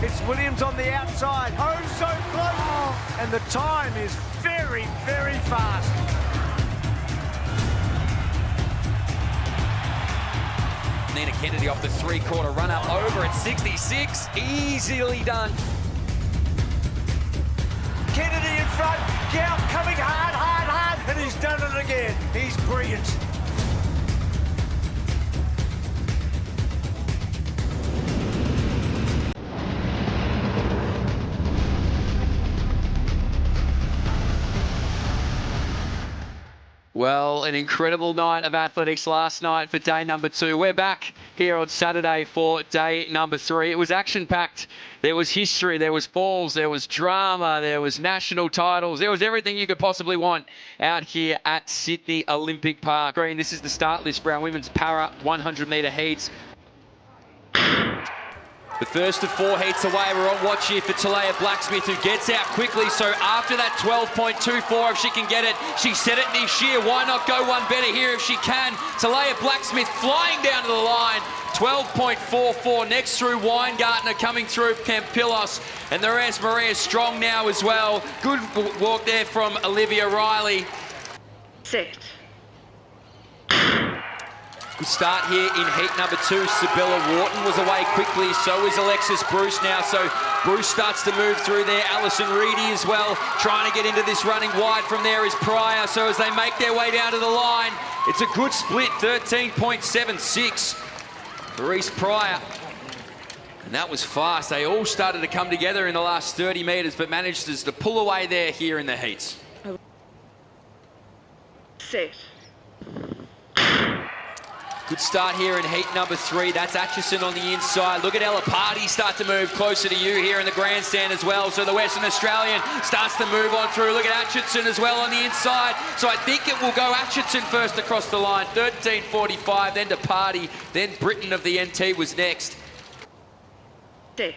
It's Williams on the outside. Oh, so close. And the time is very, very fast. Kennedy off the three-quarter runner over at 66. Easily done. Kennedy in front. Gout coming hard, hard, hard. And he's done it again. He's brilliant. Well, an incredible night of athletics last night for day number 2. We're back here on Saturday for day number 3. It was action-packed. There was history, there was falls, there was drama, there was national titles. There was everything you could possibly want out here at Sydney Olympic Park. Green, this is the start list for our women's para 100-metre heats. The first of 4 heats away. We're on watch here for Talaya Blacksmith, who gets out quickly. So after that 12.24, if she can get it, she set it this year. Why not go one better here if she can? Talaya Blacksmith flying down to the line. 12.44 next through Weingartner, coming through Campillos, and the rest. Maria Strong now as well. Good walk there from Olivia Riley. Set. Good start here in heat number 2. Sabella Wharton was away quickly, so is Alexis Bruce now. So Bruce starts to move through there. Alison Reedy as well, trying to get into this running wide from there is Pryor. So as they make their way down to the line, it's a good split, 13.76 for Reese Pryor. And that was fast. They all started to come together in the last 30 metres, but managed to pull away there here in the heats. Set. Good start here in heat number 3. That's Atchison on the inside. Look at Ella Party start to move closer to you here in the grandstand as well. So the Western Australian starts to move on through. Look at Atchison as well on the inside. So I think it will go Atchison first across the line. 13.45, then to Party. Then Britain of the NT was next. Set.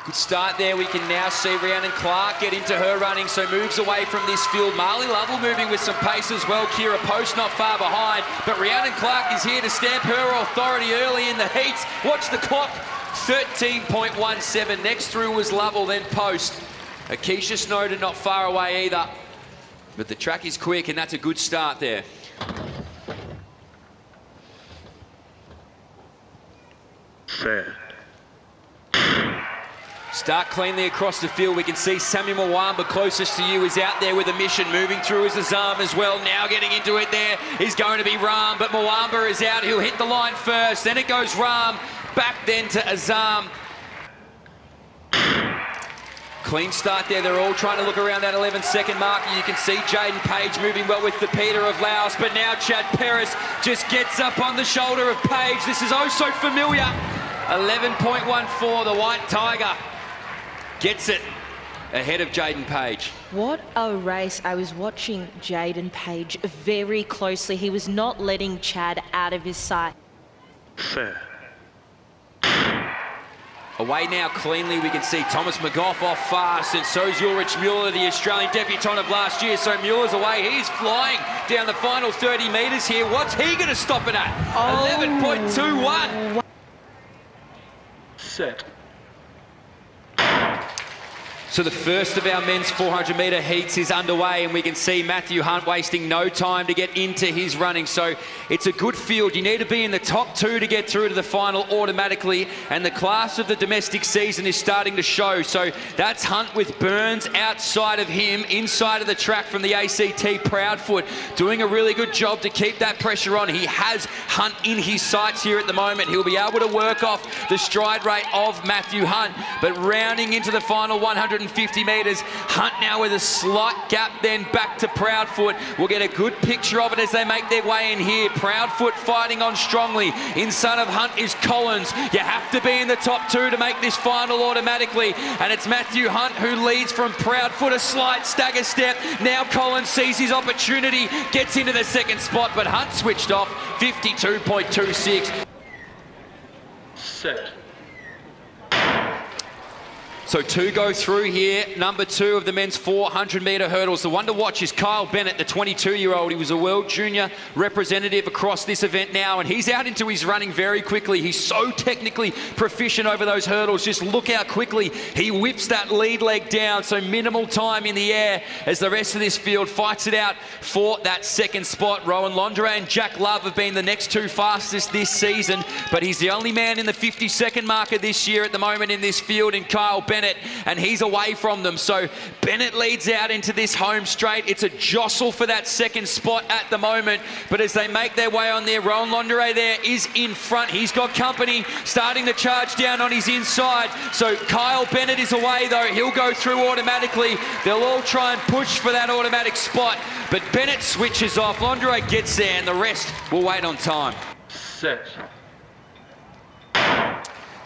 Good start there. We can now see Rhiannon Clark get into her running, so moves away from this field. Marley Lovell moving with some pace as well. Kira Post not far behind, but Rhiannon Clark is here to stamp her authority early in the heats. Watch the clock, 13.17. Next through was Lovell, then Post. Akeisha Snowden not far away either, but the track is quick, and that's a good start there. Set. Start cleanly across the field. We can see Samuel Mwamba closest to you is out there with a mission. Moving through is Azam as well. Now getting into it there is going to be Ram, but Mwamba is out. He'll hit the line first. Then it goes Ram. Back then to Azam. Clean start there. They're all trying to look around that 11-second mark. You can see Jaden Page moving well with the Peter of Laos, but now Chad Paris just gets up on the shoulder of Page. This is oh so familiar. 11.14, the White Tiger gets it ahead of Jaden Page. What a race. I was watching Jaden Page very closely. He was not letting Chad out of his sight. Set. Away now cleanly, we can see Thomas McGough off fast, and so's Ulrich Mueller, the Australian debutant of last year. So Mueller's away. He's flying down the final 30 metres here. What's he going to stop it at? 11.21. Set. So the first of our men's 400-metre heats is underway, and we can see Matthew Hunt wasting no time to get into his running. So it's a good field. You need to be in the top 2 to get through to the final automatically, and the class of the domestic season is starting to show. So that's Hunt with Burns outside of him, inside of the track from the ACT Proudfoot, doing a really good job to keep that pressure on. He has Hunt in his sights here at the moment. He'll be able to work off the stride rate of Matthew Hunt, but rounding into the final 150 metres, Hunt now with a slight gap, then back to Proudfoot. We'll get a good picture of it as they make their way in here. Proudfoot fighting on strongly. Inside of Hunt is Collins. You have to be in the top 2 to make this final automatically, and it's Matthew Hunt who leads from Proudfoot, a slight stagger step. Now Collins sees his opportunity, gets into the second spot, but Hunt switched off, 52.26. Set. So 2 go through here. Number 2 of the men's 400-metre hurdles. The one to watch is Kyle Bennett, the 22-year-old. He was a World Junior representative across this event now, and he's out into his running very quickly. He's so technically proficient over those hurdles. Just look how quickly he whips that lead leg down. So minimal time in the air as the rest of this field fights it out for that second spot. Rowan Londra and Jack Love have been the next 2 fastest this season, but he's the only man in the 50-second marker this year at the moment in this field in Kyle Bennett, and he's away from them. So Bennett leads out into this home straight. It's a jostle for that second spot at the moment, but as they make their way on there, Rowan Londra there is in front. He's got company starting to charge down on his inside. So Kyle Bennett is away though. He'll go through automatically. They'll all try and push for that automatic spot, but Bennett switches off. Londra gets there, and the rest will wait on time. Set.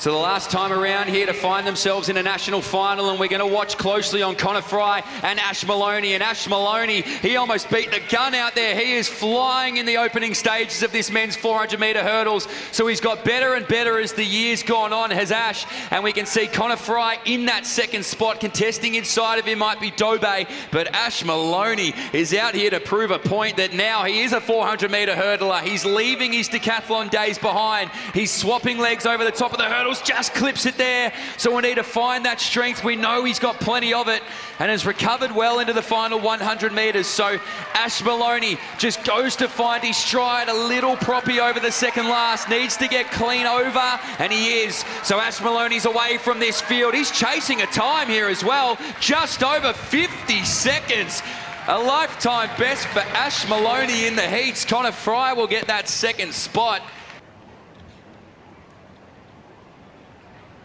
So the last time around here to find themselves in a national final, and we're going to watch closely on Connor Fry and Ash Maloney. And Ash Maloney, he almost beat the gun out there. He is flying in the opening stages of this men's 400-metre hurdles. So he's got better and better as the year's gone on, has Ash. And we can see Connor Fry in that second spot. Contesting inside of him might be Dobe, but Ash Maloney is out here to prove a point that now he is a 400-metre hurdler. He's leaving his decathlon days behind. He's swapping legs over the top of the hurdle. Just clips it there, so we need to find that strength. We know he's got plenty of it and has recovered well into the final 100 metres. So Ash Maloney just goes to find his stride, a little proppy over the second last, needs to get clean over, and he is. So Ash Maloney's away from this field. He's chasing a time here as well, just over 50 seconds. A lifetime best for Ash Maloney in the heats. Connor Fry will get that second spot.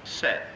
Set.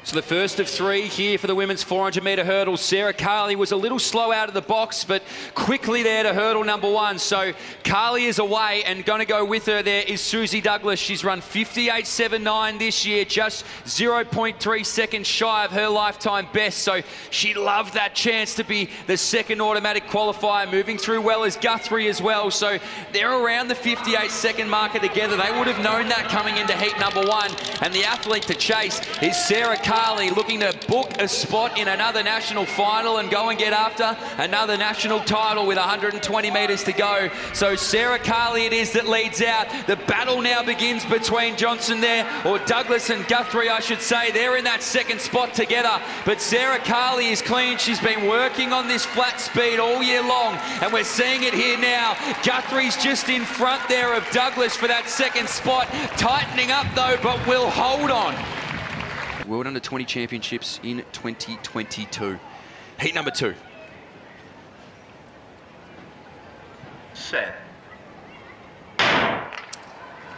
So the first of 3 here for the women's 400-metre hurdles. Sarah Carley was a little slow out of the box, but quickly there to hurdle number 1. So Carley is away, and going to go with her there is Susie Douglas. She's run 58.79 this year, just 0.3 seconds shy of her lifetime best. So she loved that chance to be the second automatic qualifier, moving through well as Guthrie as well. So they're around the 58-second marker together. They would have known that coming into heat number 1. And the athlete to chase is Sarah Carley, looking to book a spot in another national final and go and get after another national title with 120 metres to go. So Sarah Carley it is that leads out. The battle now begins between Johnson there, or Douglas and Guthrie I should say. They're in that second spot together, but Sarah Carley is clean. She's been working on this flat speed all year long, and we're seeing it here now. Guthrie's just in front there of Douglas for that second spot, tightening up though, but will hold on. World Under-20 Championships in 2022. Heat number 2. Set.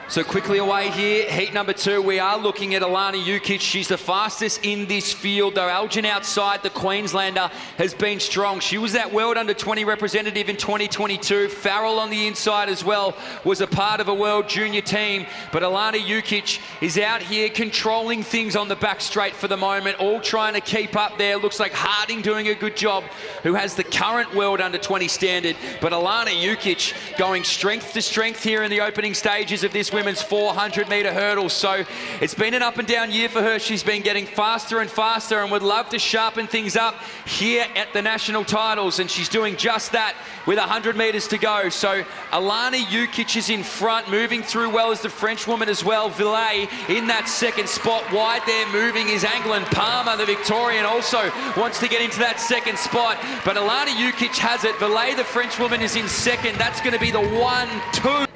So quickly away here, heat number 2, we are looking at Alana Jukic. She's the fastest in this field, though Elgin outside, the Queenslander, has been strong. She was that World Under-20 representative in 2022. Farrell on the inside as well was a part of a World Junior team, but Alana Jukic is out here controlling things on the back straight for the moment, all trying to keep up there. Looks like Harding doing a good job, who has the current World Under-20 standard, but Alana Jukic going strength to strength here in the opening stages of this women's 400-metre hurdles. So it's been an up and down year for her. She's been getting faster and faster and would love to sharpen things up here at the national titles, and she's doing just that with 100 metres to go. So Alana Jukic is in front, moving through well as the French woman as well. Villet in that second spot. Wide there moving is Anglin Palmer, the Victorian, also wants to get into that second spot, but Alana Jukic has it. Villet, the French woman, is in second. That's going to be the 1-2.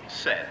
Set.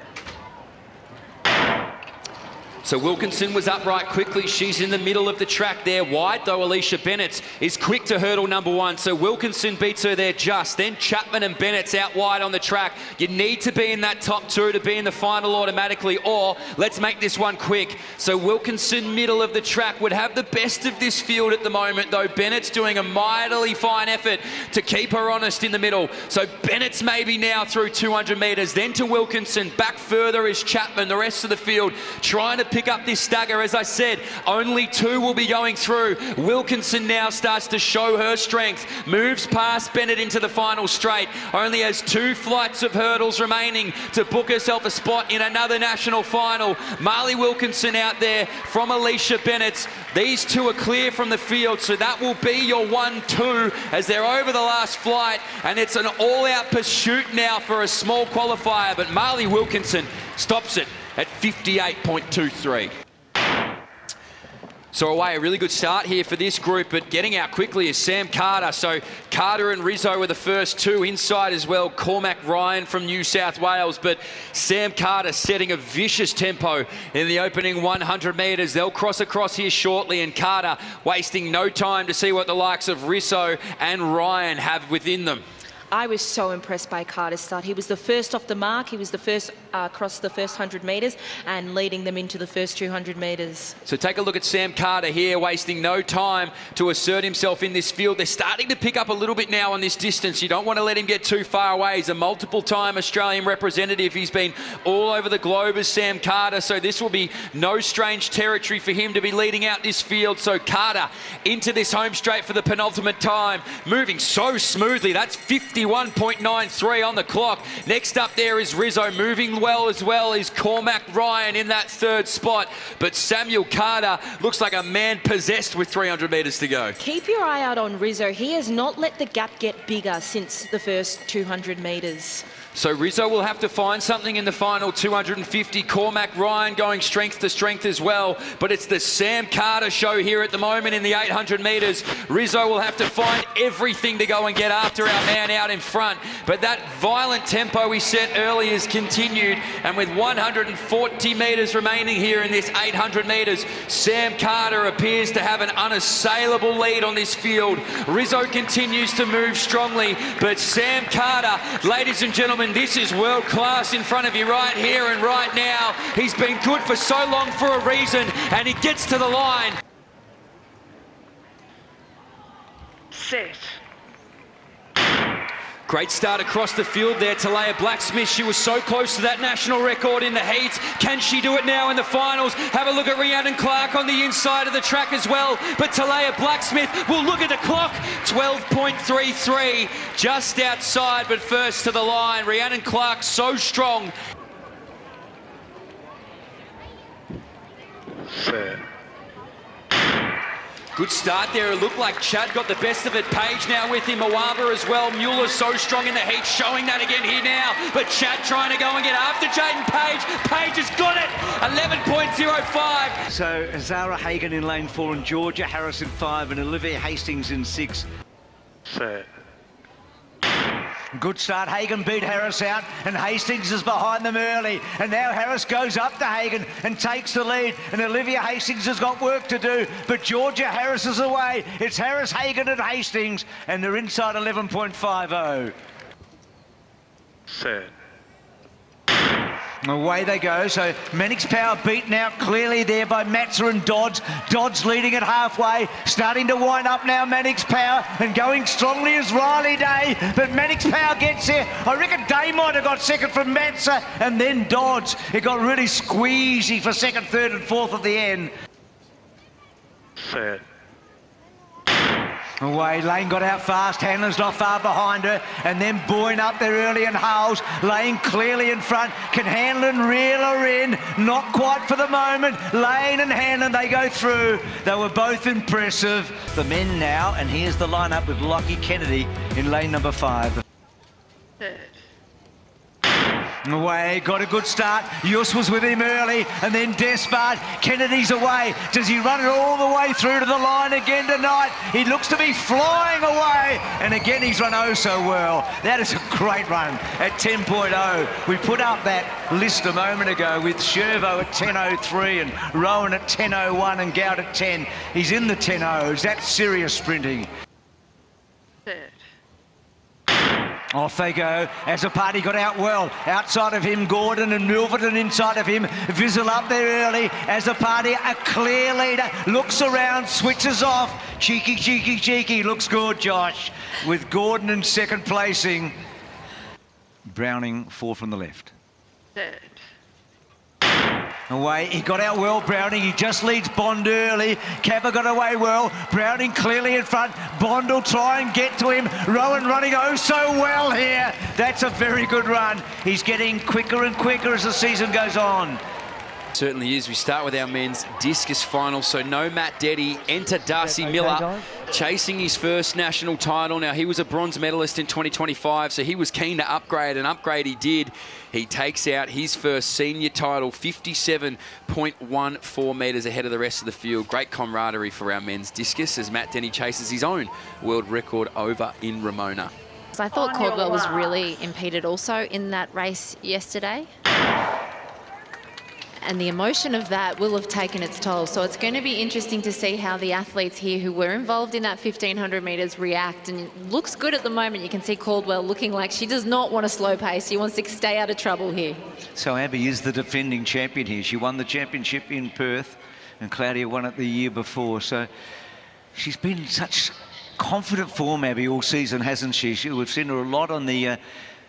So Wilkinson was upright quickly. She's in the middle of the track there. Wide though, Alicia Bennett is quick to hurdle number 1. So Wilkinson beats her there just. Then Chapman and Bennett's out wide on the track. You need to be in that top 2 to be in the final automatically, or let's make this one quick. So Wilkinson, middle of the track, would have the best of this field at the moment, though Bennett's doing a mightily fine effort to keep her honest in the middle. So Bennett's maybe now through 200 metres. Then to Wilkinson. Back further is Chapman. The rest of the field trying to pick up this stagger. As I said, only 2 will be going through. Wilkinson now starts to show her strength, moves past Bennett into the final straight, only has 2 flights of hurdles remaining to book herself a spot in another national final. Marley Wilkinson out there from Alicia Bennett. These 2 are clear from the field, so that will be your 1-2 as they're over the last flight, and it's an all-out pursuit now for a small qualifier, but Marley Wilkinson stops it at 58.23. So away, a really good start here for this group, but getting out quickly is Sam Carter. So Carter and Rizzo were the first 2 inside as well. Cormac Ryan from New South Wales, but Sam Carter setting a vicious tempo in the opening 100 metres. They'll cross across here shortly, and Carter wasting no time to see what the likes of Rizzo and Ryan have within them. I was so impressed by Carter's start. He was the first off the mark. He was the first across the first 100 metres and leading them into the first 200 metres. So take a look at Sam Carter here, wasting no time to assert himself in this field. They're starting to pick up a little bit now on this distance. You don't want to let him get too far away. He's a multiple-time Australian representative. He's been all over the globe as Sam Carter, so this will be no strange territory for him to be leading out this field. So Carter into this home straight for the penultimate time, moving so smoothly. That's 51.93 on the clock. Next up there is Rizzo, moving well as well is Cormac Ryan in that 3rd spot. But Samuel Carter looks like a man possessed with 300 metres to go. Keep your eye out on Rizzo. He has not let the gap get bigger since the first 200 metres. So Rizzo will have to find something in the final 250. Cormac Ryan going strength to strength as well. But it's the Sam Carter show here at the moment in the 800 metres. Rizzo will have to find everything to go and get after our man out in front. But that violent tempo we set early has continued. And with 140 metres remaining here in this 800 metres, Sam Carter appears to have an unassailable lead on this field. Rizzo continues to move strongly. But Sam Carter, ladies and gentlemen, this is world class in front of you right here and right now. He's been good for so long for a reason, and he gets to the line. Set. Great start across the field there, Talaya Blacksmith. She was so close to that national record in the heats. Can she do it now in the finals? Have a look at Rhiannon Clark on the inside of the track as well. But Talaya Blacksmith will look at the clock. 12.33, just outside, but first to the line. Rhiannon Clark so strong. Set. Good start there. It looked like Chad got the best of it. Page now with him. Mawaba as well. Mueller so strong in the heat, showing that again here now. But Chad trying to go and get after Jaden Page. Page has got it. 11.05. So Zara Hagan in lane 4 and Georgia Harris in 5 and Olivia Hastings in 6. Set. Good start. Hagan beat Harris out and Hastings is behind them early. And now Harris goes up to Hagan and takes the lead. And Olivia Hastings has got work to do. But Georgia Harris is away. It's Harris, Hagan and Hastings. And they're inside 11.50. Set. Away they go. So Mannix-Power beaten out clearly there by Matzer and Dodds. Dodds leading at halfway. Starting to wind up now, Mannix-Power. And going strongly is Riley Day. But Mannix-Power gets there. I reckon Day might have got second from Matzer. And then Dodds. It got really squeezy for second, third and fourth at the end. Set. Away, Lane got out fast, Hanlon's not far behind her, and then Boyne up there early and Howes, Lane clearly in front. Can Hanlon reel her in? Not quite for the moment. Lane and Hanlon, they go through. They were both impressive. The men now, and here's the lineup with Lachlan Kennedy in lane number 5. Third. Away, got a good start. Yus was with him early, and then Despard. Kennedy's away. Does he run it all the way through to the line again tonight? He looks to be flying away, and again he's run oh so well. That is a great run at 10.0. We put up that list a moment ago with Shervo at 10.03 and Rowan at 10.01 and Goud at 10. He's in the 10.0s. That's serious sprinting. Third. Off they go. As a party got out well. Outside of him, Gordon and Milverton inside of him. Vizzle up there early. As a party, a clear leader. Looks around, switches off. Cheeky, cheeky, cheeky. Looks good, Josh. With Gordon in second placing. Browning fourth from the left. Third. Away, he got out well, Browning. He just leads Bond early. Kappa got away well. Browning clearly in front. Bond will try and get to him. Rowan running oh so well here. That's a very good run. He's getting quicker and quicker as the season goes on. Certainly is. We start with our men's discus final. So no Matt Deddy. Enter Darcy Miller, chasing his first national title. Now, he was a bronze medalist in 2025, so he was keen to upgrade, and upgrade he did. He takes out his first senior title, 57.14 metres ahead of the rest of the field. Great camaraderie for our men's discus as Matt Denny chases his own world record over in Ramona. I thought Caldwell was really impeded also in that race yesterday. And the emotion of that will have taken its toll. So it's going to be interesting to see how the athletes here who were involved in that 1,500 metres react. And it looks good at the moment. You can see Caldwell looking like she does not want a slow pace. She wants to stay out of trouble here. So Abby is the defending champion here. She won the championship in Perth, and Claudia won it the year before. So she's been in such confident form, Abby, all season, hasn't she? We've seen her a lot on the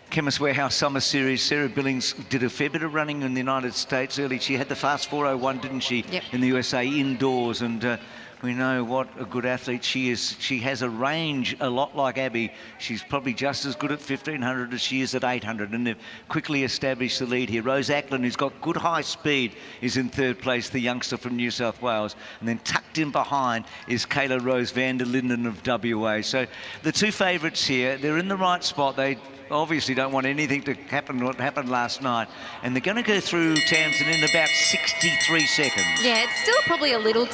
Chemist Warehouse Summer Series. Sarah Billings did a fair bit of running in the United States early. She had the fast 4:01, didn't she, yep, in the USA indoors, and we know what a good athlete she is. She has a range a lot like Abby. She's probably just as good at 1,500 as she is at 800, and they've quickly established the lead here. Rose Ackland, who's got good high speed, is in third place, the youngster from New South Wales, and then tucked in behind is Kayla Rose van der Linden of WA. So the two favourites here, they're in the right spot. They obviously don't want anything to happen what happened last night, and they're going to go through Tamsin in about 63 seconds. Yeah, it's still probably a little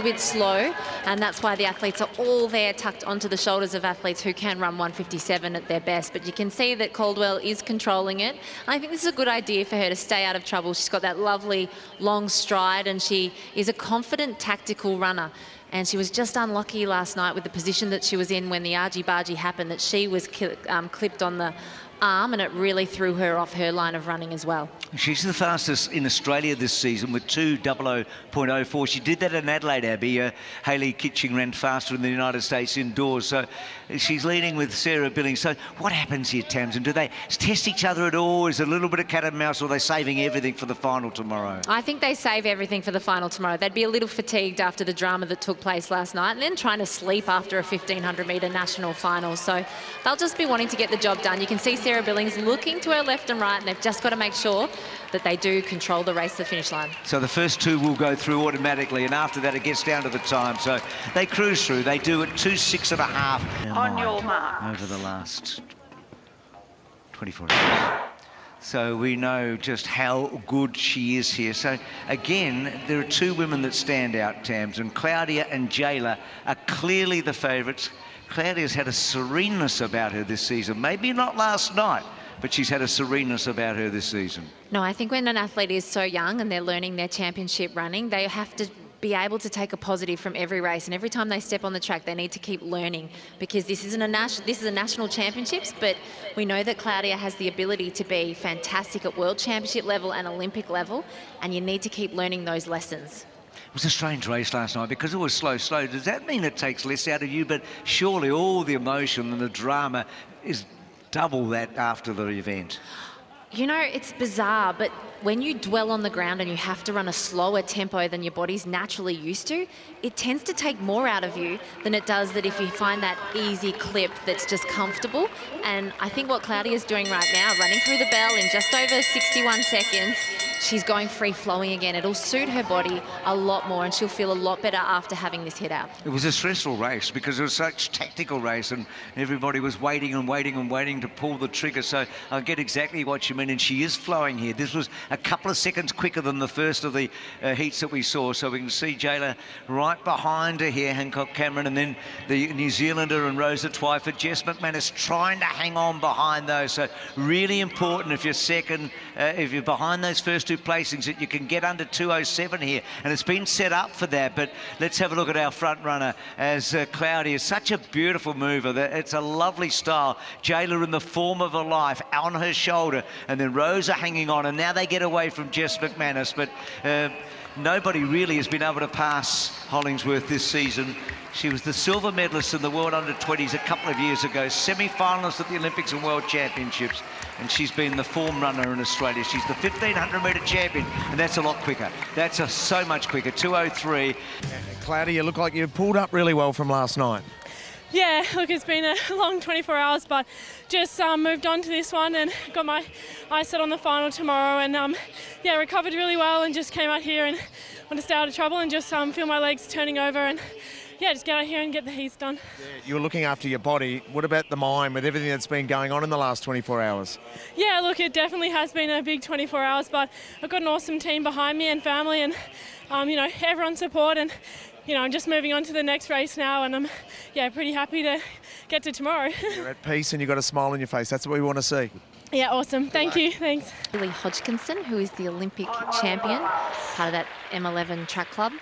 bit slow, and that's why the athletes are all there tucked onto the shoulders of athletes who can run 1:57 at their best. But you can see that Caldwell is controlling it. I think this is a good idea for her to stay out of trouble. She's got that lovely long stride, and she is a confident tactical runner. And she was just unlucky last night with the position that she was in when the argy-bargy happened, that she was clipped on the arm, and it really threw her off her line of running as well. She's the fastest in Australia this season with 2:00.04. She did that in Adelaide, Abby. Hayley Kitching ran faster in the United States indoors. So she's leading with Sarah Billings. So what happens here, Tamsin? Do they test each other at all? Is it a little bit of cat and mouse, or are they saving everything for the final tomorrow? I think they save everything for the final tomorrow. They'd be a little fatigued after the drama that took place last night, and then trying to sleep after a 1,500 metre national final. So they'll just be wanting to get the job done. You can see Sarah Billings looking to her left and right, and they've just got to make sure that they do control the race to the finish line. So the first two will go through automatically, and after that it gets down to the time. So they cruise through. They do it 2:06.5 On your mark. over the last 24 hours. So we know just how good she is here. So again, there are two women that stand out, Tams, and Claudia and Jayla are clearly the favourites. Claudia's had a sereneness about her this season. Maybe not last night, but she's had a sereneness about her this season. No, I think when an athlete is so young and they're learning their championship running, they have to be able to take a positive from every race, and every time they step on the track they need to keep learning, because this is a national championships, but we know that Claudia has the ability to be fantastic at world championship level and Olympic level, and you need to keep learning those lessons. It was a strange race last night because it was slow. Does that mean it takes less out of you? But surely all the emotion and the drama is double that after the event. You know, it's bizarre, but when you dwell on the ground and you have to run a slower tempo than your body's naturally used to, it tends to take more out of you than it does that if you find that easy clip that's just comfortable. And I think what Claudia's doing right now, running through the bell in just over 61 seconds, she's going free-flowing again. It'll suit her body a lot more, and she'll feel a lot better after having this hit out. It was a stressful race because it was such a tactical race, and everybody was waiting and waiting and waiting to pull the trigger. So I get exactly what you mean, and she is flowing here. This was a couple of seconds quicker than the first of the heats that we saw. So we can see Jayla right behind her here, Hancock Cameron, and then the New Zealander and Rosa Twyford. Jess McManus trying to hang on behind those. So really important if you're second, if you're behind those first two placings, that you can get under 2:07 here, and it's been set up for that. But let's have a look at our front runner as Claudia is such a beautiful mover. It's a lovely style. Jayla in the form of her life on her shoulder, and then Rosa hanging on, and now they get away from Jess McManus. But nobody really has been able to pass Hollingsworth this season. She was the silver medalist in the World Under-20s a couple of years ago, semi-finalist at the Olympics and World Championships, and she's been the form runner in Australia. She's the 1,500-metre champion, and that's a lot quicker. That's so much quicker, 2:03. Cloudy, you look like you pulled up really well from last night. Yeah, look, it's been a long 24 hours, but just moved on to this one and got my eyes set on the final tomorrow, and yeah, recovered really well and just came out here and want to stay out of trouble and just feel my legs turning over and yeah, just get out here and get the heats done. Yeah, you were looking after your body. What about the mind with everything that's been going on in the last 24 hours? Yeah, look, it definitely has been a big 24 hours, but I've got an awesome team behind me and family and, you know, everyone's support, and, you know, I'm just moving on to the next race now, and I'm, yeah, pretty happy to get to tomorrow. You're at peace and you've got a smile on your face. That's what we want to see. Yeah, awesome. Thank you. Thanks. Lee Hodgkinson, who is the Olympic champion, part of that M11 track club.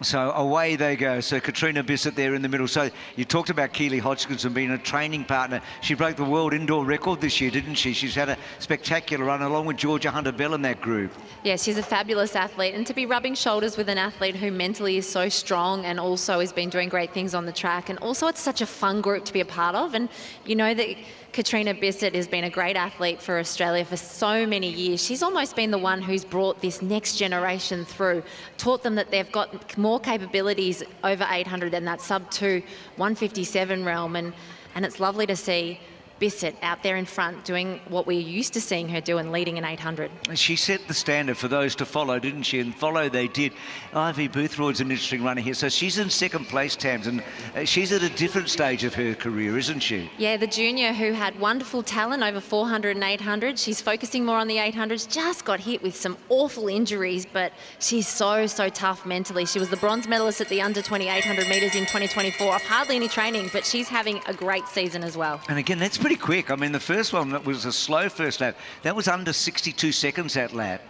So away they go. So Katrina Bissett there in the middle. So you talked about Keely Hodgkinson being a training partner. She broke the world indoor record this year, didn't she? She's had a spectacular run along with Georgia Hunter-Bell in that group. Yeah, she's a fabulous athlete, and to be rubbing shoulders with an athlete who mentally is so strong and also has been doing great things on the track, and also it's such a fun group to be a part of. And you know that Katrina Bissett has been a great athlete for Australia for so many years. She's almost been the one who's brought this next generation through, taught them that they've got more capabilities over 800 than that sub-2 157 realm, and it's lovely to see Bissett out there in front doing what we're used to seeing her do and leading an 800. She set the standard for those to follow, didn't she? And follow they did. Ivy Boothroyd's an interesting runner here. So she's in second place, Tams, and she's at a different stage of her career, isn't she? Yeah, the junior who had wonderful talent over 400 and 800. She's focusing more on the 800s. Just got hit with some awful injuries, but she's so tough mentally. She was the bronze medalist at the under-20 800 metres in 2024. Off hardly any training, but she's having a great season as well. And again, that's pretty quick. I mean, the first one, that was a slow first lap. That was under 62 seconds, that lap.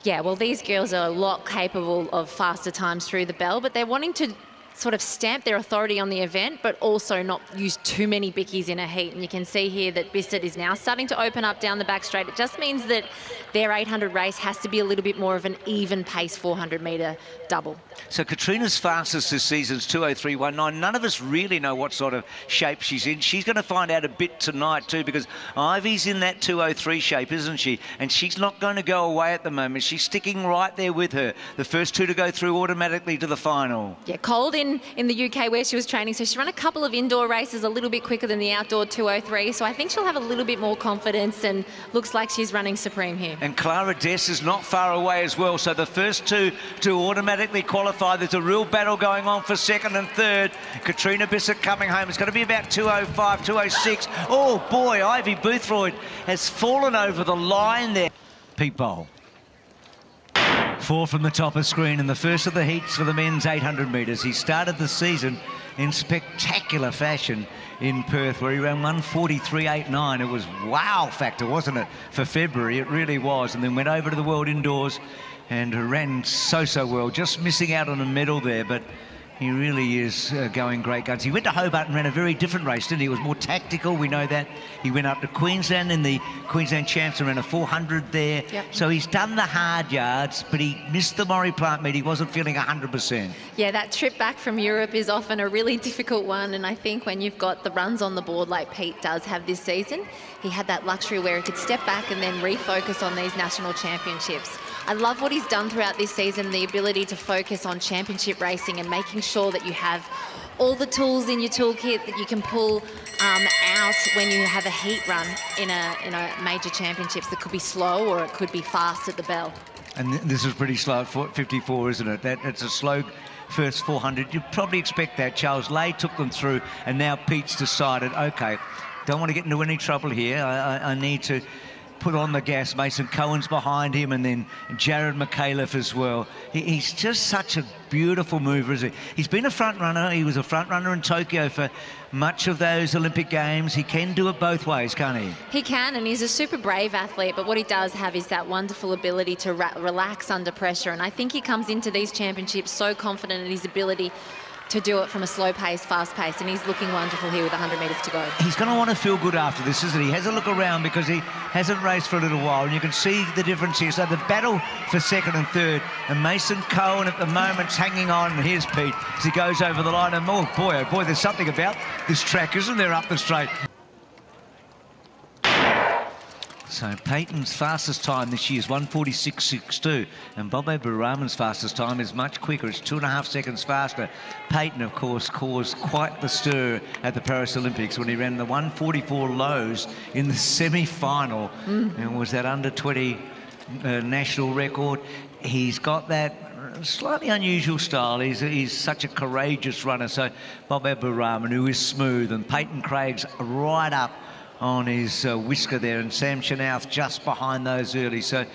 Yeah, well, these girls are a lot capable of faster times through the bell, but they're wanting to sort of stamp their authority on the event, but also not use too many bickies in a heat. And you can see here that Bissett is now starting to open up down the back straight. It just means that their 800 race has to be a little bit more of an even pace 400 metre double. So Katrina's fastest this season's 2:03.19. None of us really know what sort of shape she's in. She's going to find out a bit tonight too, because Ivy's in that 2:03 shape, isn't she? And she's not going to go away at the moment. She's sticking right there with her. The first two to go through automatically to the final. Yeah, cold in the UK where she was training, so she ran a couple of indoor races a little bit quicker than the outdoor 2:03, so I think she'll have a little bit more confidence, and looks like she's running supreme here. And Clara Dess is not far away as well, so the first two to automatically qualify. There's a real battle going on for second and third. Katrina Bissett coming home. It's going to be about 2:05, 2:06. Oh boy, Ivy Boothroyd has fallen over the line there. Pete Bowl. 4 from the top of screen, and the first of the heats for the men's 800 metres. He started the season in spectacular fashion in Perth, where he ran 1:43.89. It was wow factor, wasn't it, for February? It really was. And then went over to the World Indoors and ran so well, just missing out on a medal there, but he really is going great guns. He went to Hobart and ran a very different race, didn't he? It was more tactical, we know that. He went up to Queensland in the Queensland Champs and ran a 400 there. Yep. So he's done the hard yards, but he missed the Maury Plant meet. He wasn't feeling 100%. Yeah, that trip back from Europe is often a really difficult one, and I think when you've got the runs on the board like Pete does have this season, he had that luxury where he could step back and then refocus on these national championships. I love what he's done throughout this season, the ability to focus on championship racing and making sure that you have all the tools in your toolkit that you can pull out when you have a heat run in a major championships that could be slow or it could be fast at the bell. And this is pretty slow at 54, isn't it? It's a slow first 400. You'd probably expect that. Charles Lay took them through, and now Pete's decided, okay, don't want to get into any trouble here. I need to put on the gas. Mason Cohen's behind him, and then Jared McAuliffe as well. He's just such a beautiful mover, isn't he? He's been a front runner. He was a front runner in Tokyo for much of those Olympic Games. He can do it both ways, can't he? He can, and he's a super brave athlete, but what he does have is that wonderful ability to relax under pressure, and I think he comes into these championships so confident in his ability to do it from a slow pace, fast pace, and he's looking wonderful here with 100 metres to go. He's going to want to feel good after this, isn't he? He has a look around because he hasn't raced for a little while, and you can see the difference here. So the battle for second and third, and Mason Cohen at the moment's hanging on. And here's Pete as he goes over the line, and oh boy, there's something about this track, isn't there, up the straight? So Peyton's fastest time this year is 1:46.62, and Bob Abdurrahman's fastest time is much quicker. It's 2.5 seconds faster. Peyton, of course, caused quite the stir at the Paris Olympics when he ran the 1:44 lows in the semi-final, and was that under 20 national record. He's got that slightly unusual style. He's such a courageous runner. So Bob Abdurrahman, who is smooth, and Peyton Craig's right up on his whisker there, and Sam Chenoweth just behind those early. So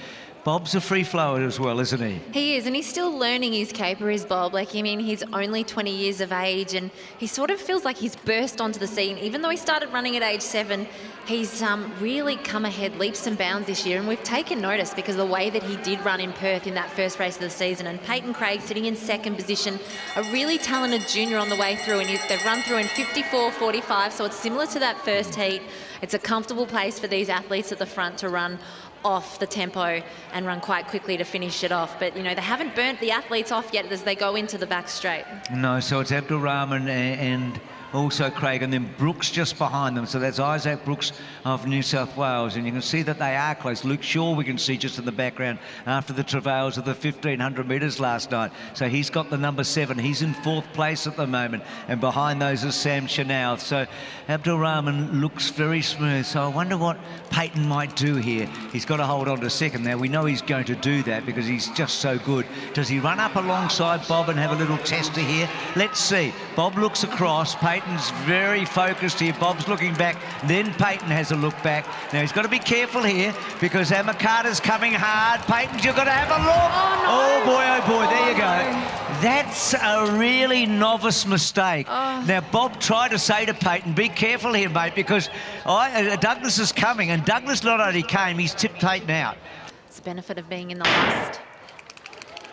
Bob's a free flower as well, isn't he? He is, and he's still learning his caper, is Bob. Like, I mean, he's only 20 years of age, and he sort of feels like he's burst onto the scene. Even though he started running at age 7, he's really come ahead leaps and bounds this year, and we've taken notice because of the way that he did run in Perth in that first race of the season. And Peyton Craig sitting in second position, a really talented junior on the way through, and they've run through in 54.45, so it's similar to that first heat. It's a comfortable place for these athletes at the front to run off the tempo and run quite quickly to finish it off. But, you know, they haven't burnt the athletes off yet as they go into the back straight. No, so it's Abdurrahman and also Craig, and then Brooks just behind them. So that's Isaac Brooks of New South Wales, and you can see that they are close. Luke Shaw we can see just in the background after the travails of the 1,500 metres last night. So he's got the number 7. He's in 4th place at the moment, and behind those is Sam Chenoweth. So Abdurrahman looks very smooth. So I wonder what Peyton might do here. He's got to hold on to second now. We know he's going to do that because he's just so good. Does he run up alongside Bob and have a little tester here? Let's see. Bob looks across. Peyton's very focused here. Bob's looking back. Then Peyton has a look back. Now he's got to be careful here because Amakata's coming hard. Peyton, you've got to have a look. Oh boy, there you go. That's a really novice mistake. Now Bob tried to say to Peyton, be careful here, mate, because Douglas is coming, and Douglas not only came, he's tipped Peyton out. It's the benefit of being in the last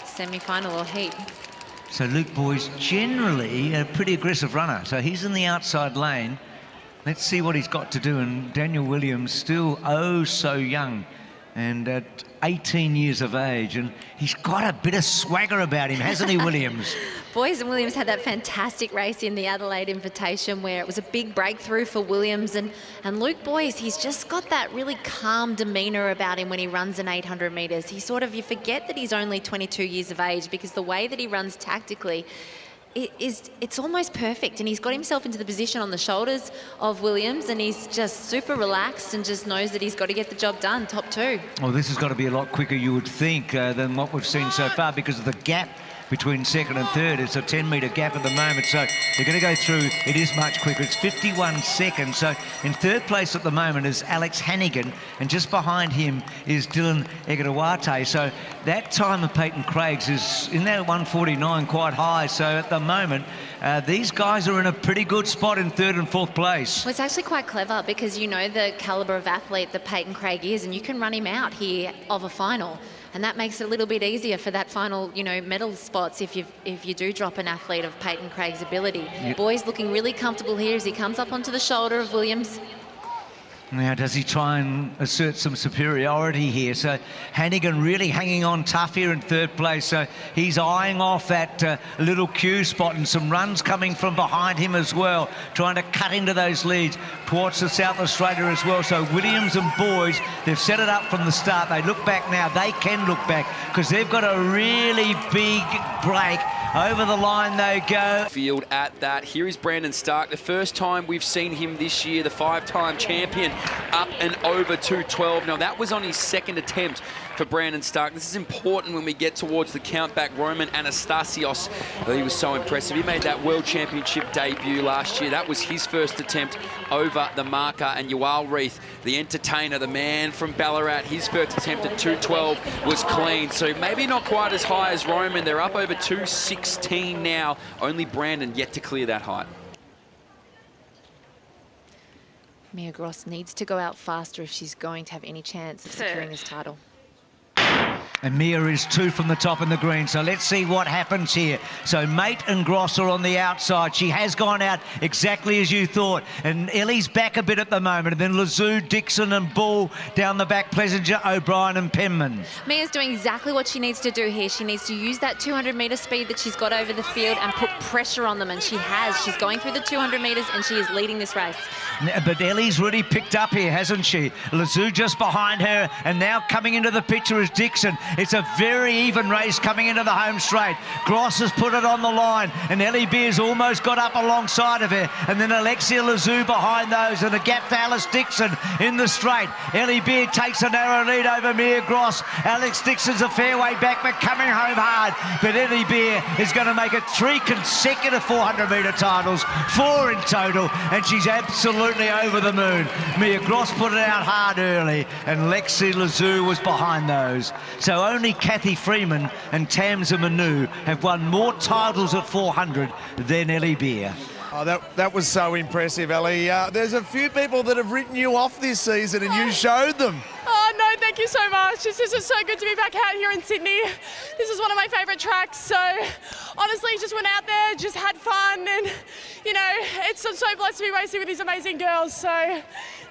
semi-final or heat. So Luke Boy's generally a pretty aggressive runner. So he's in the outside lane. Let's see what he's got to do. And Daniel Williams still so young, and at 18 years of age, and he's got a bit of swagger about him, hasn't he, Williams? Boys and Williams had that fantastic race in the Adelaide Invitation where it was a big breakthrough for Williams, and Luke Boys, he's just got that really calm demeanour about him when he runs an 800 metres. You forget that he's only 22 years of age because the way that he runs tactically, it's almost perfect, and he's got himself into the position on the shoulders of Williams, and he's just super relaxed and just knows that he's got to get the job done, top 2. Well, this has got to be a lot quicker, you would think, than what we've seen so far because of the gap between second and third. It's a 10-metre gap at the moment, so they're going to go through. It is much quicker. It's 51 seconds. So in third place at the moment is Alex Hannigan, and just behind him is Dylan Egarawate. So that time of Peyton Craig's is in that 1:49, quite high. So at the moment, these guys are in a pretty good spot in third and fourth place. Well, it's actually quite clever because you know the calibre of athlete that Peyton Craig is, and you can run him out here of a final. And that makes it a little bit easier for that final, medal spots if you do drop an athlete of Peyton Craig's ability. Yep. Boy's looking really comfortable here as he comes up onto the shoulder of Williams. Now, does he try and assert some superiority here? So Hannigan really hanging on tough here in third place. So he's eyeing off that little Q spot, and some runs coming from behind him as well, trying to cut into those leads towards the South Australia as well. So Williams and Boys, they've set it up from the start. They look back now. They can look back because they've got a really big break. Over the line they go. Field at that. Here is Brandon Stark. The first time we've seen him this year, the 5-time champion, up and over 2:12. Now, that was on his second attempt for Brandon Stark. This is important when we get towards the countback. Roman Anastasios, he was so impressive. He made that World Championship debut last year. That was his first attempt over the marker. And Yoel Reith, the entertainer, the man from Ballarat, his first attempt at 2:12 was clean. So maybe not quite as high as Roman. They're up over 2:16 now. Only Brandon yet to clear that height. Mia Gross needs to go out faster if she's going to have any chance of securing this title. And Mia is 2 from the top in the green, so let's see what happens here. So Mate and Gross are on the outside. She has gone out exactly as you thought. And Ellie's back a bit at the moment. And then Lazoo, Dixon and Bull down the back, Plessinger, O'Brien and Penman. Mia's doing exactly what she needs to do here. She needs to use that 200-metre speed that she's got over the field and put pressure on them, and she has. She's going through the 200 metres and she is leading this race. But Ellie's really picked up here, hasn't she? Lazoo just behind her, and now coming into the picture is Dixon. It's a very even race coming into the home straight. Gross has put it on the line, and Ellie Beers almost got up alongside of her, and then Alexia Lazoo behind those, and a gap to Alice Dixon in the straight. Ellie Beer takes a narrow lead over Mia Gross. Alex Dixon's a fair way back, but coming home hard. But Ellie Beer is going to make it 3 consecutive 400-metre titles, 4 in total, and she's absolutely over the moon. Mia Gross put it out hard early, and Lexi Lazoo was behind those. So only Kathy Freeman and Tamza Manu have won more titles at 400 than Ellie Beer. Oh, that was so impressive, Ellie. There's a few people that have written you off this season, and you showed them. Oh, no, thank you so much. This is so good to be back out here in Sydney. This is one of my favourite tracks. So, honestly, just went out there, just had fun. And, you know, it's so blessed to be racing with these amazing girls. So,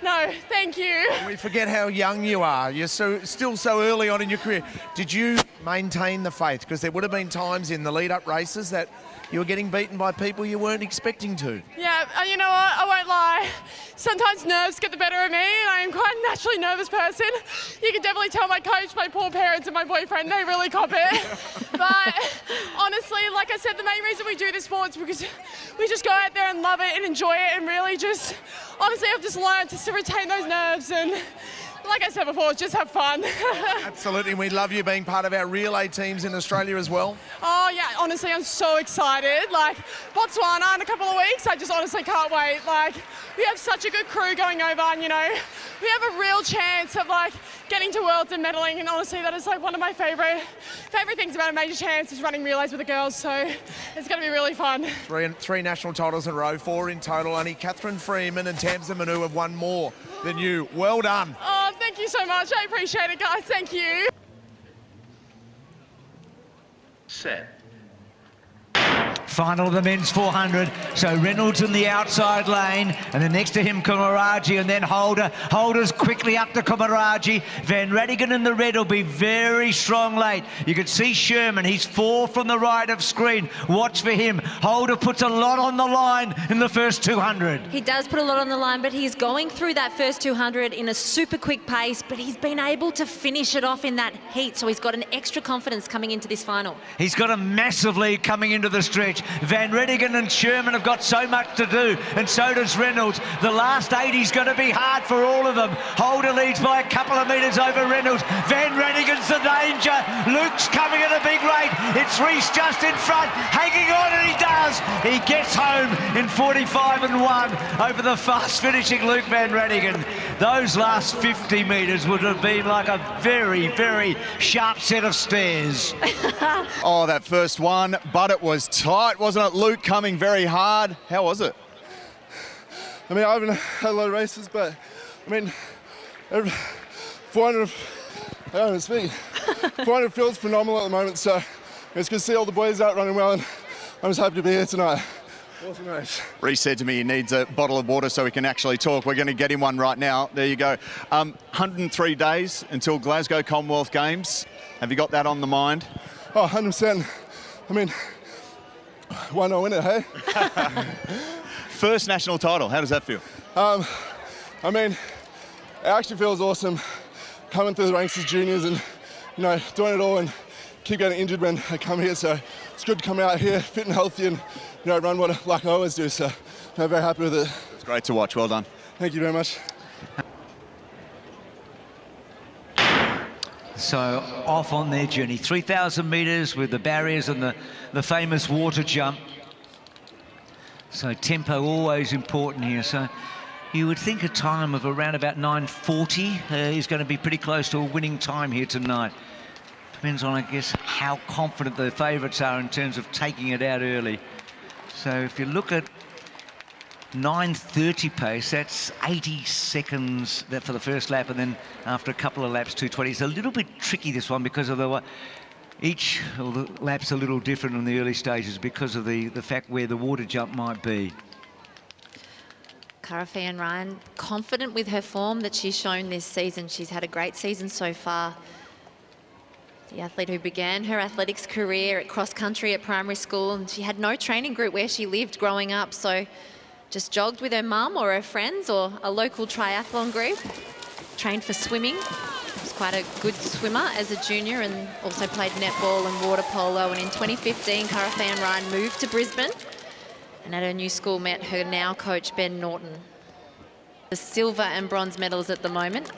no, thank you. We forget how young you are. You're still so early on in your career. Did you maintain the faith? Because there would have been times in the lead-up races that you were getting beaten by people you weren't expecting to. Yeah, you know what, I won't lie. Sometimes nerves get the better of me, and I am quite a naturally nervous person. You can definitely tell my coach, my poor parents and my boyfriend, they really cop it. But honestly, like I said, the main reason we do this sport is because we just go out there and love it and enjoy it, and really just, honestly, I've just learned to retain those nerves, and like I said before, just have fun. Absolutely, we love you being part of our relay teams in Australia as well. Oh yeah, honestly, I'm so excited. Like, Botswana in a couple of weeks, I just honestly can't wait. Like, we have such a good crew going over, and you know, we have a real chance of like getting to Worlds and medaling, and honestly, that is like one of my favourite things about a major chance is running relays with the girls, so it's going to be really fun. Three national titles in a row, 4 in total. Only Catherine Freeman and Tamza Manu have won more than you. Well done. Oh, thank you so much. I appreciate it, guys. Thank you. Set. Final of the men's 400. So Reynolds in the outside lane, and then next to him Kumaraji, and then Holder. Holder's quickly up to Kumaraji. Van Radigan in the red will be very strong late. You can see Sherman, he's 4 from the right of screen. Watch for him. Holder puts a lot on the line in the first 200. He does put a lot on the line, but he's going through that first 200 in a super quick pace, but he's been able to finish it off in that heat, so he's got an extra confidence coming into this final. He's got a massive lead coming into the stretch. Van Redigan and Sherman have got so much to do, and so does Reynolds. The last 80's going to be hard for all of them. Holder leads by a couple of metres over Reynolds. Van Redigan's the danger. Luke's coming at a big rate. It's Reese just in front, hanging on, and he does. He gets home in 45 and 1 over the fast finishing Luke Van Redigan. Those last 50 metres would have been like a very, very sharp set of stairs. Oh, that first one, but it was tight, wasn't it? Luke coming very hard. How was it? I mean, I haven't had a lot of races, but I mean, 400, I don't speak. 400 feels phenomenal at the moment, so it's good to see all the boys out running well, and I'm just happy to be here tonight. Awesome race. Reece said to me he needs a bottle of water so he can actually talk. We're going to get him one right now. There you go. 103 days until Glasgow Commonwealth Games. Have you got that on the mind? Oh, 100%. I mean, why not win it, hey? First national title, how does that feel? I mean, it actually feels awesome coming through the ranks as juniors and, you know, doing it all and keep getting injured when I come here. So it's good to come out here fit and healthy and, you know, run like I always do. So I'm very happy with it. It's great to watch. Well done. Thank you very much. So off on their journey, 3,000 metres with the barriers and the famous water jump. So tempo always important here. So you would think a time of around about 9:40 is going to be pretty close to a winning time here tonight. Depends on, I guess, how confident the favourites are in terms of taking it out early. So if you look at 9:30 pace. That's 80 seconds for the first lap, and then after a couple of laps, 2:20. It's a little bit tricky, this one, because of the lap's a little different in the early stages because of the fact where the water jump might be. Cara Fan Ryan, confident with her form that she's shown this season. She's had a great season so far. The athlete who began her athletics career at cross country at primary school, and she had no training group where she lived growing up, so just jogged with her mum or her friends or a local triathlon group. Trained for swimming. Was quite a good swimmer as a junior and also played netball and water polo. And in 2015, Cara Fan Ryan moved to Brisbane and at her new school met her now coach Ben Norton. The silver and bronze medals at the moment.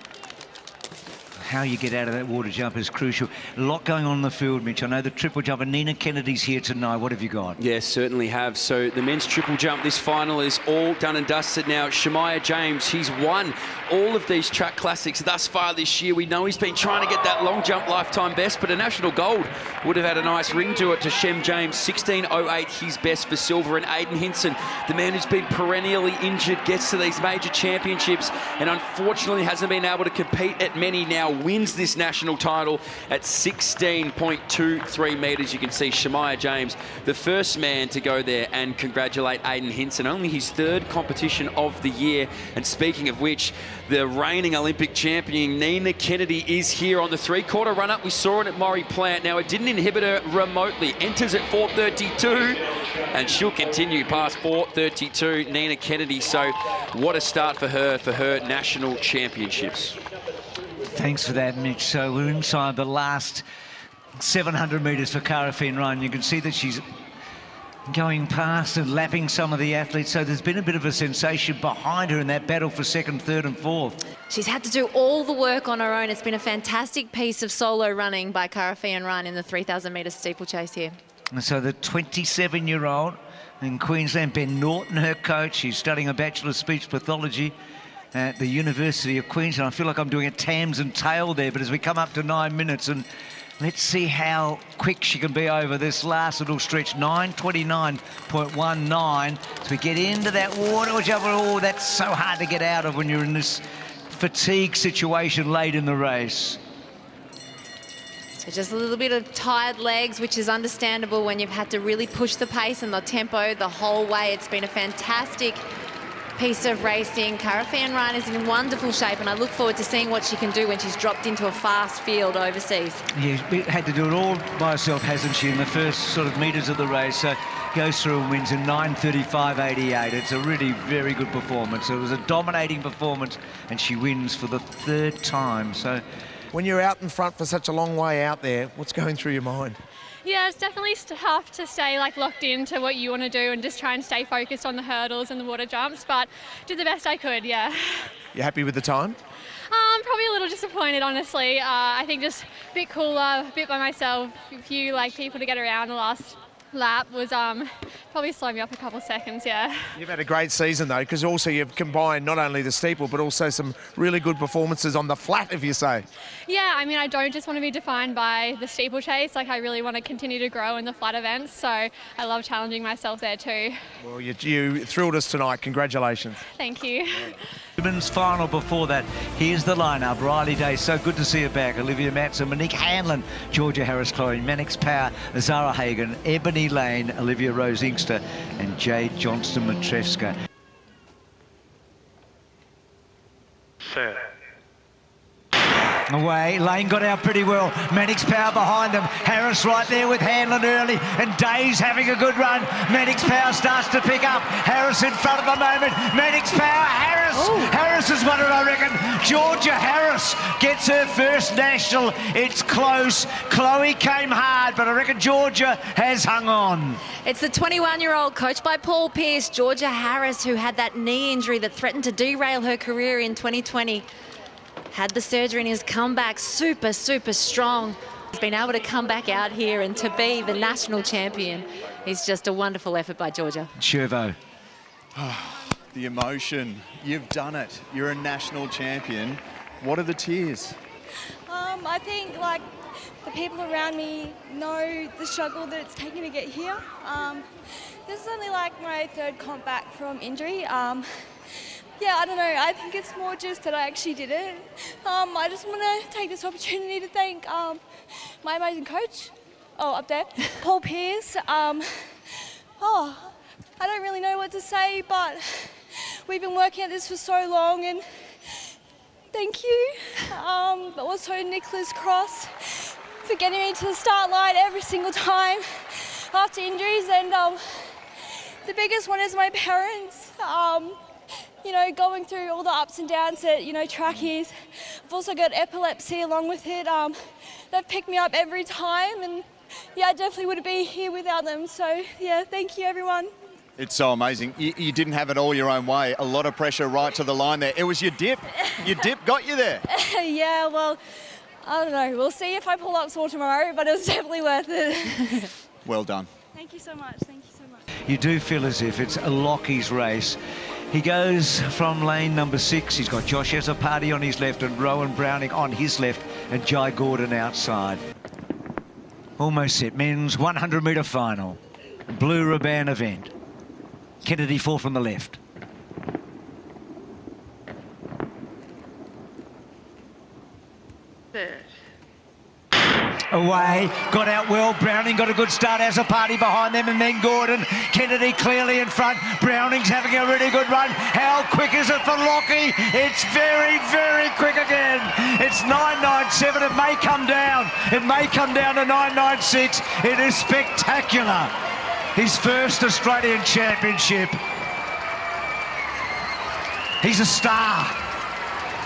How you get out of that water jump is crucial. A lot going on in the field, Mitch. I know the triple jumper, Nina Kennedy's here tonight. What have you got? Yes, certainly have. So the men's triple jump, this final is all done and dusted now. Shemaiah James, he's won all of these track classics thus far this year. We know he's been trying to get that long jump lifetime best, but a national gold would have had a nice ring to it to Shem James. 16:08, his best for silver. And Aiden Hinson, the man who's been perennially injured, gets to these major championships and unfortunately hasn't been able to compete at many, now wins this national title at 16.23 metres. You can see Shemaiah James, the first man to go there and congratulate Aiden Hinson. Only his third competition of the year. And speaking of which, the reigning Olympic champion Nina Kennedy is here on the three-quarter run-up. We saw it at Maury Plant. Now, it didn't inhibit her remotely. Enters at 4:32, and she'll continue past 4:32, Nina Kennedy. So what a start for her national championships. Thanks for that, Mitch. So we're inside the last 700 metres for Cara Fan Ryan. You can see that she's going past and lapping some of the athletes. So there's been a bit of a sensation behind her in that battle for second, third and fourth. She's had to do all the work on her own. It's been a fantastic piece of solo running by Cara Fan Ryan in the 3,000 metre steeplechase here. And so the 27-year-old in Queensland, Ben Norton, her coach, she's studying a Bachelor of Speech Pathology at the University of Queensland. I feel like I'm doing a Tams and Tail there, but as we come up to 9 minutes, and let's see how quick she can be over this last little stretch. 9:29.19. As we get into that water jump, oh, that's so hard to get out of when you're in this fatigue situation late in the race. So just a little bit of tired legs, which is understandable when you've had to really push the pace and the tempo the whole way. It's been a fantastic piece of racing. Cara Fan Ryan is in wonderful shape, and I look forward to seeing what she can do when she's dropped into a fast field overseas. Yeah, had to do it all by herself, hasn't she, in the first sort of metres of the race. So goes through and wins in 9:35.88. It's a really very good performance. It was a dominating performance, and she wins for the third time. So when you're out in front for such a long way out there, what's going through your mind? Yeah, it's definitely tough to stay locked into what you want to do and just try and stay focused on the hurdles and the water jumps, but did the best I could, yeah. You happy with the time? Probably a little disappointed, honestly. I think just a bit cooler, a bit by myself, a few people to get around the last lap was probably slowed me up a couple of seconds, yeah. You've had a great season though, because also you've combined not only the steeple but also some really good performances on the flat, if you say. Yeah, I mean, I don't just want to be defined by the steeplechase. I really want to continue to grow in the flat events, so I love challenging myself there too. Well, you thrilled us tonight. Congratulations. Thank you. Women's final before that. Here's the lineup. Riley Day, so good to see her back. Olivia Matson, Monique Hanlon, Georgia Harris-Chloe, Mannix-Power, Zara Hagan, Ebony Lane, Olivia Rose Inkster, and Jade Johnston-Matrevska. Set. Away, Lane got out pretty well. Mannix-Power behind them. Harris right there with Hanlon early, and Day's having a good run. Mannix-Power starts to pick up. Harris in front of the moment. Mannix-Power, Harris. Ooh. Harris has won it, I reckon. Georgia Harris gets her first national. It's close. Chloe came hard, but I reckon Georgia has hung on. It's the 21-year-old, coached by Paul Pearce, Georgia Harris, who had that knee injury that threatened to derail her career in 2020. Had the surgery and has come back super, super strong. He's been able to come back out here and to be the national champion is just a wonderful effort by Georgia. Chervo. The emotion. You've done it. You're a national champion. What are the tears? I think the people around me know the struggle that it's taken to get here. This is only like my third comp back from injury. Yeah, I don't know. I think it's more just that I actually did it. I just want to take this opportunity to thank my amazing coach. Oh, up there, Paul Pierce. I don't really know what to say, but we've been working at this for so long, and thank you. But also Nicholas Cross for getting me to the start line every single time after injuries, and the biggest one is my parents. You know, going through all the ups and downs that, you know, track is. I've also got epilepsy along with it. They've picked me up every time, and yeah, I definitely wouldn't be here without them. So yeah, thank you everyone. It's so amazing. You didn't have it all your own way. A lot of pressure right to the line there. It was your dip. Your dip got you there. Yeah, well, I don't know. We'll see if I pull up sore tomorrow, but it was definitely worth it. Well done. Thank you so much. Thank you so much. You do feel as if it's a Lockie's race. He goes from lane number 6. He's got Josh Ezapati on his left and Rowan Browning on his left and Jai Gordon outside. Almost set. Men's 100-metre final. Blue ribbon event. Kennedy 4 from the left. Away, got out well. Browning got a good start as a party behind them, and then Gordon. Kennedy clearly in front. Browning's having a really good run. How quick is it for Lockie? It's very, very quick again. It's 9.97. It may come down. It may come down to 9.96. It is spectacular. His first Australian championship. He's a star.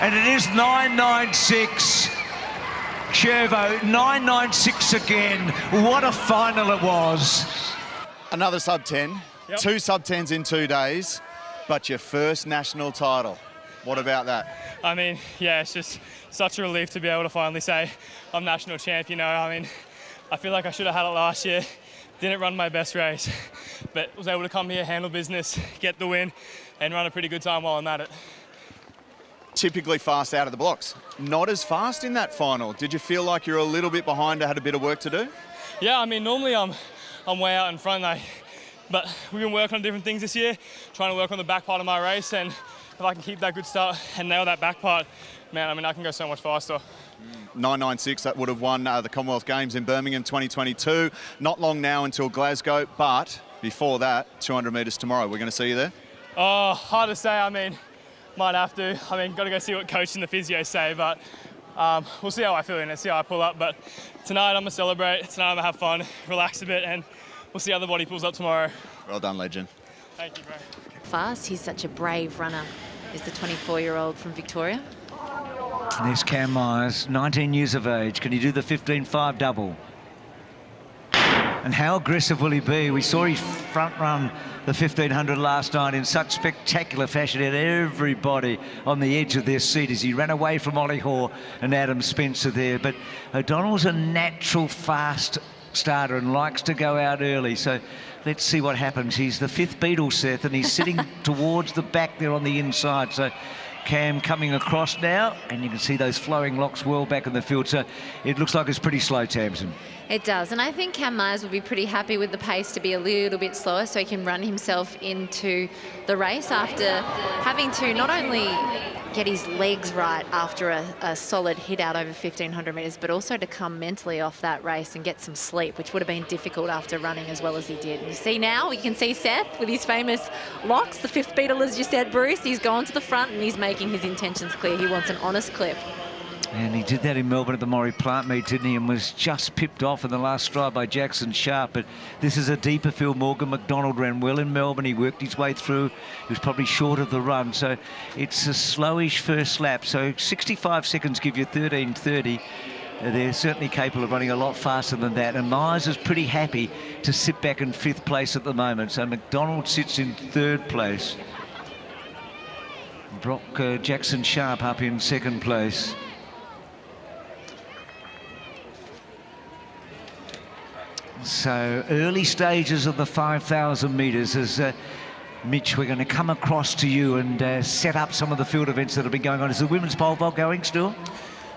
And it is 9.96. Chervo, 9.96 again. What a final it was. Another sub-10. Yep. 2 sub-10s in 2 days, but your first national title. What about that? I mean, yeah, it's just such a relief to be able to finally say I'm national champ, you know. I mean, I feel like I should have had it last year. Didn't run my best race, but was able to come here, handle business, get the win, and run a pretty good time while I'm at it. Typically fast out of the blocks. Not as fast in that final. Did you feel like you're a little bit behind, had a bit of work to do? Yeah, I mean, normally I'm way out in front, but we've been working on different things this year, trying to work on the back part of my race, and if I can keep that good start and nail that back part, man, I mean, I can go so much faster. 9.96, that would have won the Commonwealth Games in Birmingham 2022. Not long now until Glasgow, but before that, 200 metres tomorrow. We're going to see you there? Oh, hard to say. I mean, might have to. I mean, got to go see what coach and the physio say, but we'll see how I feel in it, see how I pull up. But tonight I'm going to celebrate. Tonight I'm going to have fun, relax a bit, and we'll see how the body pulls up tomorrow. Well done, legend. Thank you, bro. Fast. He's such a brave runner, is the 24-year-old from Victoria. And there's Cam Myers, 19 years of age. Can he do the 15.5 double? And how aggressive will he be? We saw he front run the 1500 last night in such spectacular fashion. He had everybody on the edge of their seat as he ran away from Ollie Hoare and Adam Spencer there. But O'Donnell's a natural fast starter and likes to go out early. So let's see what happens. He's the 5th beetle, Seth, and he's sitting towards the back there on the inside. So Cam coming across now, and you can see those flowing locks well back in the field. So it looks like it's pretty slow, Tamsin. It does, and I think Cam Myers will be pretty happy with the pace to be a little bit slower so he can run himself into the race after having to not only get his legs right after a solid hit out over 1,500 metres, but also to come mentally off that race and get some sleep, which would have been difficult after running as well as he did. You see now, you can see Seth with his famous locks, the 5th beetle, as you said, Bruce. He's gone to the front and he's making his intentions clear. He wants an honest clip. And he did that in Melbourne at the Maury Plant meet, didn't he? And was just pipped off in the last stride by Jackson Sharp. But this is a deeper field. Morgan McDonald ran well in Melbourne. He worked his way through. He was probably short of the run. So it's a slowish first lap. So 65 seconds give you 13.30. They're certainly capable of running a lot faster than that. And Myers is pretty happy to sit back in 5th place at the moment. So McDonald sits in 3rd place. Brock Jackson Sharp up in 2nd place. So early stages of the 5,000 metres as Mitch, we're going to come across to you and set up some of the field events that have been going on. Is the women's pole vault going still?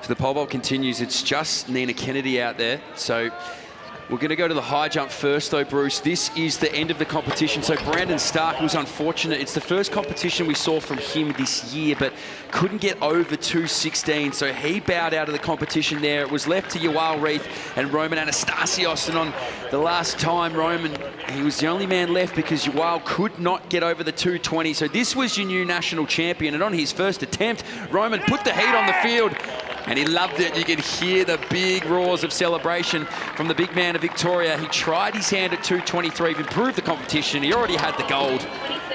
So the pole vault continues. It's just Nina Kennedy out there. So We're going to go to the high jump first, though, Bruce. This is the end of the competition. So Brandon Stark was unfortunate. It's the first competition we saw from him this year, but couldn't get over 2:16. So he bowed out of the competition there. It was left to Yoel Reith and Roman Anastasios. And on the last time, Roman, he was the only man left because Yoel could not get over the 2:20. So this was your new national champion. And on his first attempt, Roman put the heat on the field. And he loved it. You could hear the big roars of celebration from the big man of Victoria. He tried his hand at 2:23, improved the competition. He already had the gold,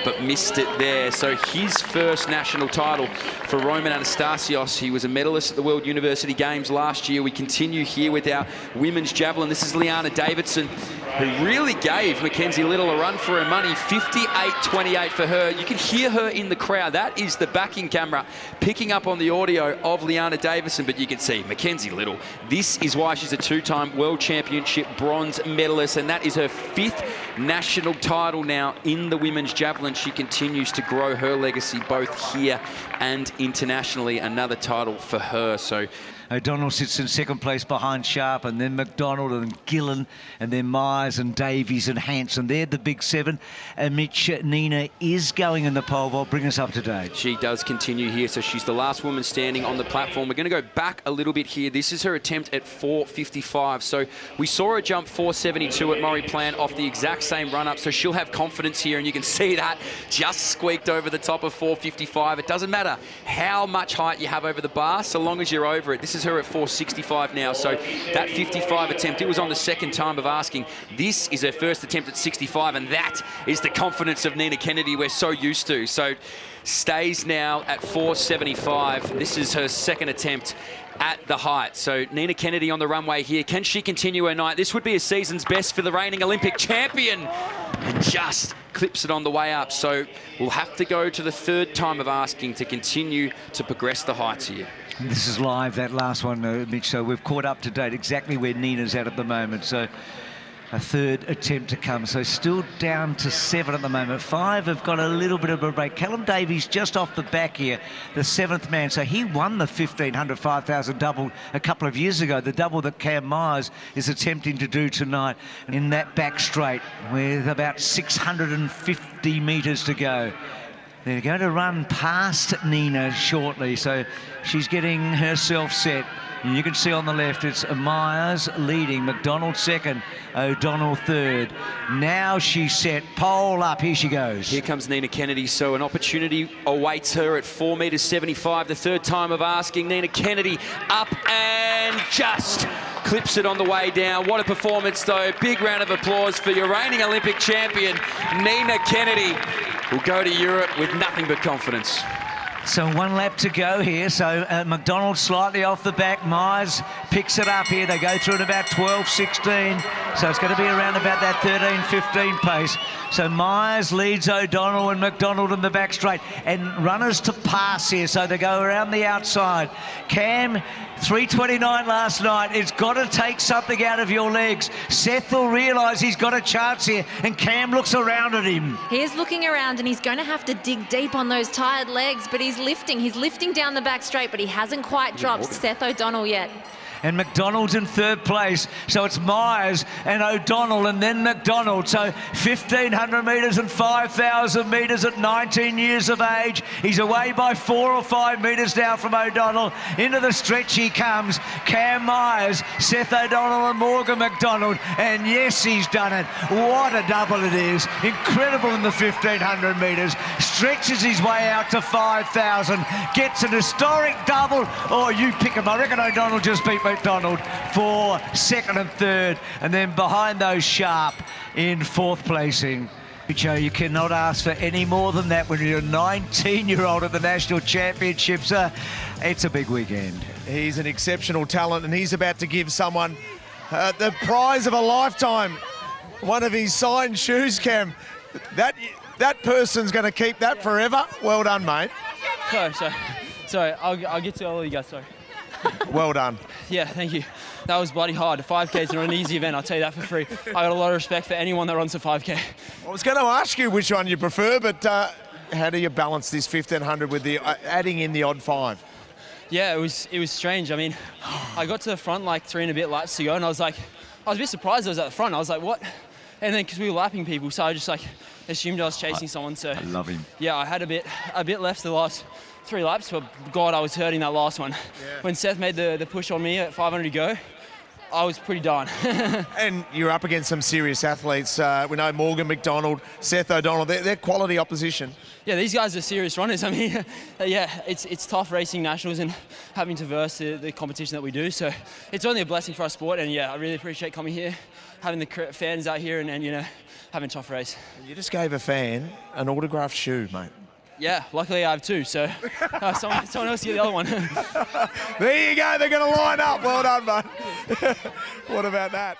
but missed it there. So his first national title for Roman Anastasios. He was a medalist at the World University Games last year. We continue here with our women's javelin. This is Liana Davidson, who really gave Mackenzie Little a run for her money. 58.28 for her. You can hear her in the crowd. That is the backing camera picking up on the audio of Liana Davidson, but you can see Mackenzie Little. This is why she's a two-time World Championship bronze medalist, and that is her 5th national title now in the women's javelin. She continues to grow her legacy both here and internationally. Another title for her. So O'Donnell sits in second place behind Sharp, and then McDonald and Gillen, and then Myers and Davies and Hanson. They're the big 7. And Mitch, Nina is going in the pole vault. Bring us up to date. She does continue here, so she's the last woman standing on the platform. We're going to go back a little bit here. This is her attempt at 4:55. So we saw her jump 4:72 at Murray Plant off the exact same run-up, so she'll have confidence here, and you can see that just squeaked over the top of 4:55. It doesn't matter how much height you have over the bar, so long as you're over it. This is her at 4:65 now, so that 55 attempt, it was on the second time of asking. This is her first attempt at 65, and that is the confidence of Nina Kennedy we're so used to. So stays now at 4:75. This is her second attempt at the height. So Nina Kennedy on the runway here. Can she continue her night? This would be a season's best for the reigning Olympic champion, and just clips it on the way up. So we'll have to go to the third time of asking to continue to progress the heights here. This is live, that last one, Mitch, so we've caught up to date exactly where Nina's at the moment. So a third attempt to come. So still down to 7 at the moment. 5 have got a little bit of a break. Callum Davies just off the back here, the 7th man. So he won the 1,500, 5,000 double a couple of years ago, the double that Cam Myers is attempting to do tonight in that back straight with about 650 metres to go. They're going to run past Nina shortly, so she's getting herself set. And you can see on the left, it's Myers leading, McDonald second, O'Donnell third. Now she's set, pole up, here she goes. Here comes Nina Kennedy, so an opportunity awaits her at 4.75 meters, the third time of asking. Nina Kennedy up and just clips it on the way down. What a performance, though. Big round of applause for your reigning Olympic champion, Nina Kennedy, will go to Europe with nothing but confidence. So 1 lap to go here. So McDonald slightly off the back. Myers picks it up here. They go through at about 12:16. So it's going to be around about that 13:15 pace. So Myers leads O'Donnell and McDonald in the back straight. And runners to pass here. So they go around the outside. Cam, 3:29 last night. It's got to take something out of your legs. Seth will realise he's got a chance here. And Cam looks around at him. He is looking around, and he's going to have to dig deep on those tired legs, but he's lifting down the back straight, but he hasn't quite dropped Seth O'Donnell yet. And McDonald's in third place. So it's Myers and O'Donnell and then McDonald. So 1,500 metres and 5,000 metres at 19 years of age. He's away by 4 or 5 metres now from O'Donnell. Into the stretch he comes. Cam Myers, Seth O'Donnell and Morgan McDonald. And yes, he's done it. What a double it is. Incredible in the 1,500 metres. Stretches his way out to 5,000. Gets an historic double. Oh, you pick him. I reckon O'Donnell just beat McDonald for second and third, and then behind those Sharp in fourth placing. Joe, you cannot ask for any more than that when you're a 19-year-old at the National Championships. It's a big weekend. He's an exceptional talent, and he's about to give someone the prize of a lifetime. One of his signed shoes, Cam. That person's going to keep that forever. Well done, mate. Sorry, I'll get to all of you guys, sorry. Well done. Yeah, thank you. That was bloody hard. 5K is not an easy event, I'll tell you that for free. I got a lot of respect for anyone that runs a 5K. I was going to ask you which one you prefer, but how do you balance this 1,500 with the adding in the odd 5? Yeah, it was strange. I mean, I got to the front like 3 and a bit laps to go, and I was like, was a bit surprised I was at the front. I was like, what? And then because we were lapping people, so I just like assumed I was chasing someone. So I love him. Yeah, I had a bit left the last 3 laps, but God, I was hurting that last one. Yeah. When Seth made the push on me at 500 to go, I was pretty done. And you're up against some serious athletes. We know Morgan McDonald, Seth O'Donnell. They're quality opposition. Yeah, these guys are serious runners. I mean, yeah, it's tough racing nationals and having to verse the competition that we do. So it's only a blessing for our sport. And yeah, I really appreciate coming here, having the fans out here, and you know, having a tough race. You just gave a fan an autographed shoe, mate. Yeah, luckily I have 2, so someone else get the other one. There you go, they're going to line up. Well done, mate. What about that?